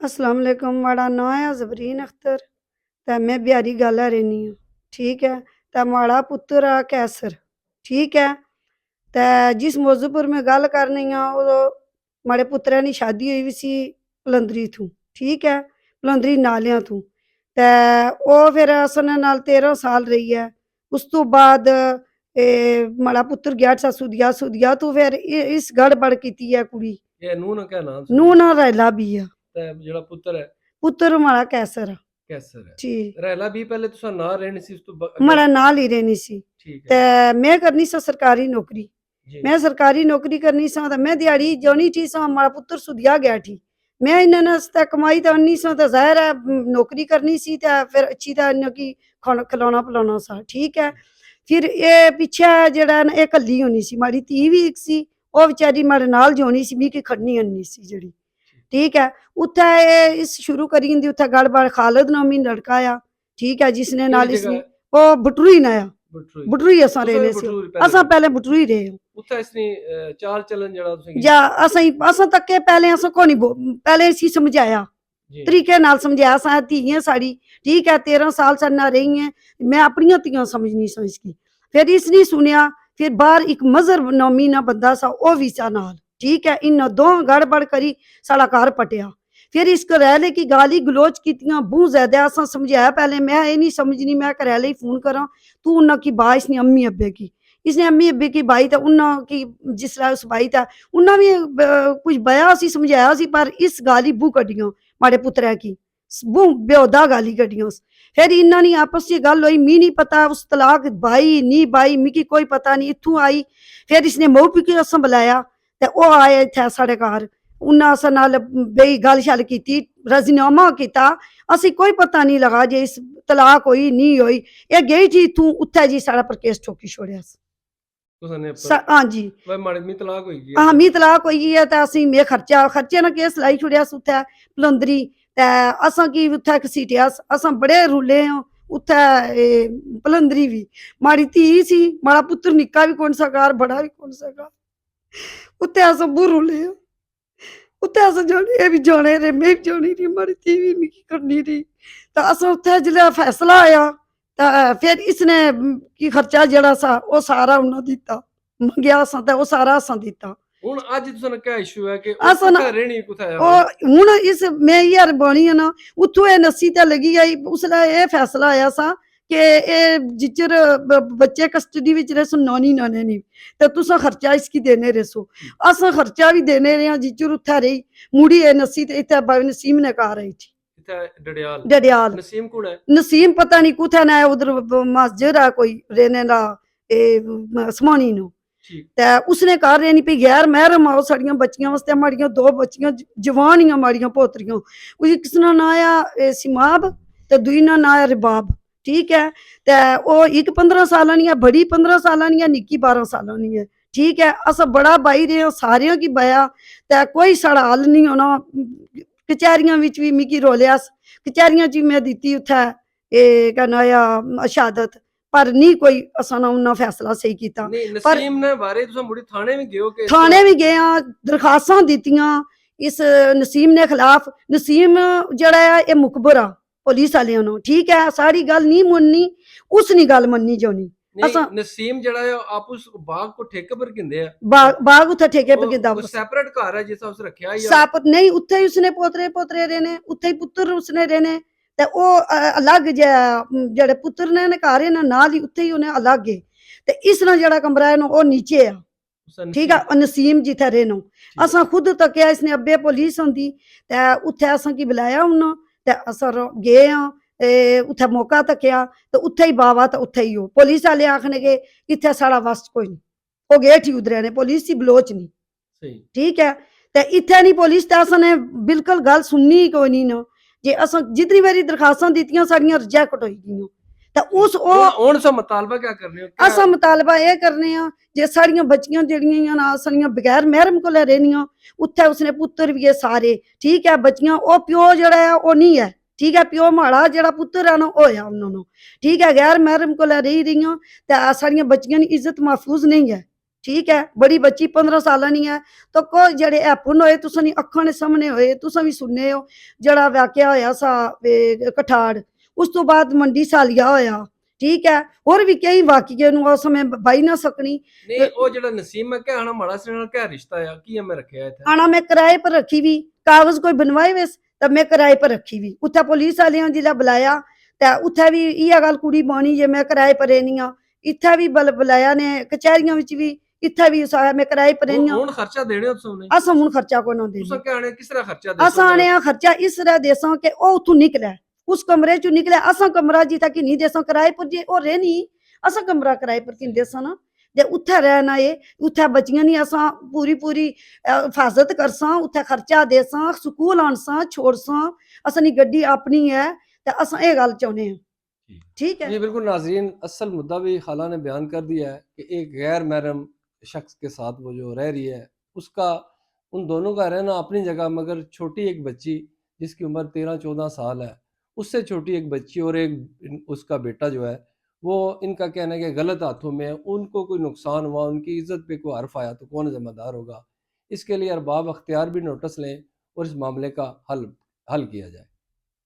अस्सलाम वालेकुम। माड़ा नां है ज़बरीन अख्तर ते मैं बिहारी गाला रैह्नी आं, ठीक है। ते माड़ा पुत्तर आ कैसर, ठीक है। ते जिस मौजू पर मैं गल्ल करनी आं माड़े पुत्तरै दी शादी होई वी सी पलंदरी थूं, ठीक है, पलंदरी नालियां थूं। ते ओह् फिर अस उ'ने नाल 13 साल रेही ऐ। उस तो बाद माड़ा पुत्तर गेआ सुधिया, सुधिया तो फिर इस गड़बड़ कीती ऐ कुड़ी। नूंह् दा क्या नाम नूंह् नां रैला बी आ। ते जेह्ड़ा पुत्तर है पुत्तर माड़ा कैसर आ। कैसर है जी। रैला भी पैह्ले तुसां नाल रैह्नी सी उस तो माड़ा नाल ही रैह्नी सी। ठीक ते है मैं करनी सां सरकारी नौकरी। जी मैं सरकारी नौकरी करनी सां ते मैं दिहाड़ी जानी ठी सां। माड़ा पुत्तर सुधिया गया ठी। मैं इन्ना आस्ते कमाई ते आनी सां ते ज़ाहिर है नौकरी करनी सी ते फिर अच्छी ते इन्ना की खिलौना पिलौना सा, ठीक है। फिर एह् पिच्छे जेह्ड़ा न एह् कल्ली होनी सी, माड़ी धी बी इक सी, ओह् बेचारी माड़े नाल जोनी सी, मिगी खड़नी आनी सी जेह्ड़ी, ठीक है। उत्थै एह् इस शुरू करी जंदी उत्थै गड़बड़। खालिद नामी लड़का आ, ठीक है, जिसने नाल इसने ओह् बटरूई ना आ। बटरूई असां रैह्ने सी, असां पैह्ले बटरूई रेह्। उत्थै इसनी चाल चलन जेह्ड़ा तुसें जा असां तक्के पैह्ले असां कोनी पैह्ले इसी समझाया, तरीके नाल समझाया। असां धी ऐ साढ़ी, ठीक है, 13 साल साढ़े नाल रेही ऐ, मैं अपनियां धियां समझनी सां इसकी। फिर इसने सुनेआ, फिर बाहर इक मजहर नामी ना बंदा सा, ओह् बी सा नाल, ठीक है। इन्ना दों गड़बड़ करी साढ़ा घर पटेआ। फिर इस घरैआह्ले की गाली गलोच कीतियां बहुत ज्यादा। असां समझाया पैह्ले, मैं एह् नहीं समझनी मैं घरैआह्ले गी फोन करां, तू उन्ना की बा इसने अम्मी अब्बे की, इसने अम्मी अब्बे की बाई ते उन्ना की जिसलै उस बाई ते उन्ना भी कुछ बया सी, समझाया सी, पर इस गाली बू कड्डियां माड़े पुत्तरै की, बू बेहुदा गाली कड्डियां उस। फिर इन्ना नी आपस च गल्ल होई, मी नहीं पता उस तलाक बाई नी बाई मिगी कोई पता नहीं। इत्थूं आई फिर इसने मऊ पी असां बुलाया ते ओह् आए इत्थै साढ़े घर। उन्नै असां नाल बेही गल्ल शल्ल कीती, राजीनामा कीता। असें कोई पता नहीं लगा जे इस तलाक होई नहीं होई। एह् गेई जी इत्थूं, उत्थै जी साढ़ा पर केस ठोकी छोड़ेआ। हाँ जी, हाँ मी तलाक होई गेई ऐ ते असें में खर्चे ना केस लाई छोड़ेआ उत्थै पलंदरी। ते असां की उत्थै घसीटेआ, असां बड़े रुले आं उत्थै पलंदरी बी। माड़ी धी सी, माड़ा पुत्तर निक्का बी कौन सा घर, बड़ा बी कौन सा घर, उत्थै अस बहुत रुले आं। उत्थै अस जाने, एह् बी जाने रेह्, में बी जानी रेही, माड़ी धी बी मिगी करनी रेही। ते अस उत्थै जिसलै फैसला आया ते फिर इसने की खर्चा जेह्ड़ा सा ओह् सारा उन्नै दित्ता। मंगेआ असां ते ओह् सारा असां दित्ता। हुन अज्ज तुसें क्या इशू है कि अस कुत्थै रैह्नी कुत्थै है हुन इस मैं इ'यै बनी आं ना, उत्थूं एह् नस्सी ते लगी आई। उसलै एह् फैसला आया सा कि एह् जिच्चर बच्चे कस्टडी बिच रेह्, नानी नाने नी ते तुसां खर्चा इसकी देने रेसो। असां खर्चा बी देने रेह् आं जिच्चर उत्थै रेही। मुड़ी एह् नस्सी ते इत्थै नसीम ने घर आई थी, डडियाल। नसीम कुण है? नसीम पता नहीं कुत्थै ना, उधर मस्जिद है कोई रहने दा, समानी नो। ते उसने घर रहनी पई गैर महरम आओ साड़ियां बच्चियां वास्ते। माड़ियां दो बच्चियां जवान हियां, माड़ियां पोतरियां। उसदा नां आ सिमाब ते दूई दा नां ऐ रिबाब, ठीक है। ते ओह् इक 15 सालां दी ऐ, बड़ी 15 सालां दी ऐ, निक्की 12 सालां दी ऐ, ठीक है। अस बड़ा बाही रेह् आं, सारेआं की बया ते कोई साढ़ा हल नहीं होना। कचैरियां बिच भी मिगी रोलेआ, कचैरियां च मैं दित्ती उत्थै एह् केह् नां आ शहादत, पर नहीं कोई असां ना उन्ना फैसला स्हेई कीता। पर थाने भी गए आं, दरखास्तां दित्तियां इस नसीम ने खिलाफ। नसीम जेह्ड़ा ऐ एह् मुखबर आ पुलिस आह्लेआं नाल, ठीक है। साढ़ी गल्ल नहीं मननी, उस नी गल्ल मननी जोनी। नसीम जेह्ड़ा है आपू बाग को ठेके पर गिंदे है, बाग उत्थै ठेके पर गिंदा, सेपरेट घर है जिस उस रखेआ या साप नहीं, उत्थे ही उसने पोतरे पोतरे रहने, उत्थे ही पुत्तर उसने रहने। ते ओह् अलग जेह्ड़े पुत्तर ने घर न नाल ही, उत्थे ही उ'नें अलग है। ते इसना जेह्ड़ा कमरा है ना ओह् नीचे है, ठीक है। नसीम जित्थै रेह् असां खुद तक्केआ, इसने अब्बे पुलिस होंदी ते उत्थै असां की बुलाया उन्ना ते अस गे आं उत्थै मौका तक्केआ ते उत्थै ही बावा ते उत्थै ही ओह् पुलिस आह्ले आखने के इत्थै साढ़ा वस कोई नहीं। ओह् गे उठी उद्धरै ने, पुलिस दी बलोच नहीं, ठीक है। ते इत्थै नहीं पुलिस ते असां बिल्कुल गल्ल सुननी कोई नहीं ना। जे असां जितनी बारी दरखास्तां दित्तियां साढ़ियां रिजैक्ट होई गेइयां। ते उस मुतालबा क्या करने हो? असां मुतालबा एह् करने आं जे साढ़ियां बच्चियां जेह्ड़ियां न साढ़ियां बगैर महरम कोला रैह्नियां, उत्थै उसने पुत्तर बी है सारे, ठीक है। बच्चियां ओह् प्यो जेह्ड़ा ऐ ओह् नहीं ऐ, ठीक है। प्यो माड़ा जेह्ड़ा पुत्तर है ना ओह् होएआ उन्ना, ठीक है। गैर महरम कोला रेही रहियां ते साढ़ियां बच्चियां दी इज्जत महफूज नहीं है, ठीक है बड़ी बच्ची 15 साल नहीं है तो कोई जड़े हैपन होए तुसां दी अखां दे सामने होए तुसां भी सुनने हो जड़ा वाकया होया सा कठाड़ उस तो बाद मंडी सालिया होया ठीक है और भी कई वाकये नु उस समय बाई ना सकनी ਨਹੀਂ ਉਹ ਜਿਹੜਾ ਨਸੀਮ ਹੈ ਕਿ ਹਣਾ ਮਾੜਾ ਸੇ ਨਾਲ ਕਿਆ ਰਿਸ਼ਤਾ ਆ ਕੀ ਮੈਂ ਰੱਖਿਆ ਇੱਥੇ आना मैं किराए पर रखी भी कागज कोई बनवाए वेस तब मैं किराए पर रखी भी उत्थे पुलिस वाले जिला बुलाया ते उत्थे भी इह गल कुड़ी बानी जे मैं किराए पर रहनी हां इत्थे भी बुलाया ने कचहरियां विच भी इत्थे भी साया मैं किराए पर रहनी हां ਹੁਣ ਖਰਚਾ ਦੇਣੇ ਹੋ ਤੁਸੀਂ अस हुण खर्चा कोई ना दे ਤੁਸੀਂ ਕਹਣੇ किस तरह खर्चा दे अस आने खर्चा इस तरह देसां के ओ उथों निकले उस कमरे चों निकले असां कमरा जी तक नहीं देसां किराए पर जे ओ रहनी असां कमरा किराए पर किन देसां ना जे उत्थे रहना है उत्थे बच्चियां नी असां पूरी पूरी हिफाजत करसां उत्थे खर्चा देसां स्कूल आनसां छोड़सां असां दी गड्डी अपनी है ते असां एह गल चाहुंदे हां ठीक है जी बिल्कुल नाजरीन, असल मुद्दा भी खाला ने बयान कर दिया है कि एक गैर महरम शख्स के साथ वो जो रह रही है उसका उन दोनों का रहना अपनी जगह, मगर छोटी एक बच्ची जिसकी उम्र 13-14 साल है उससे छोटी एक बच्ची और एक उसका बेटा जो है वो इनका कहना है कि गलत हाथों में है, उनको कोई नुकसान हुआ, उनकी इज्जत पे कोई हर्फ आया तो कौन जिम्मेदार होगा। इसके लिए अरबाब अख्तियार भी नोटिस लें और इस मामले का हल किया जाए।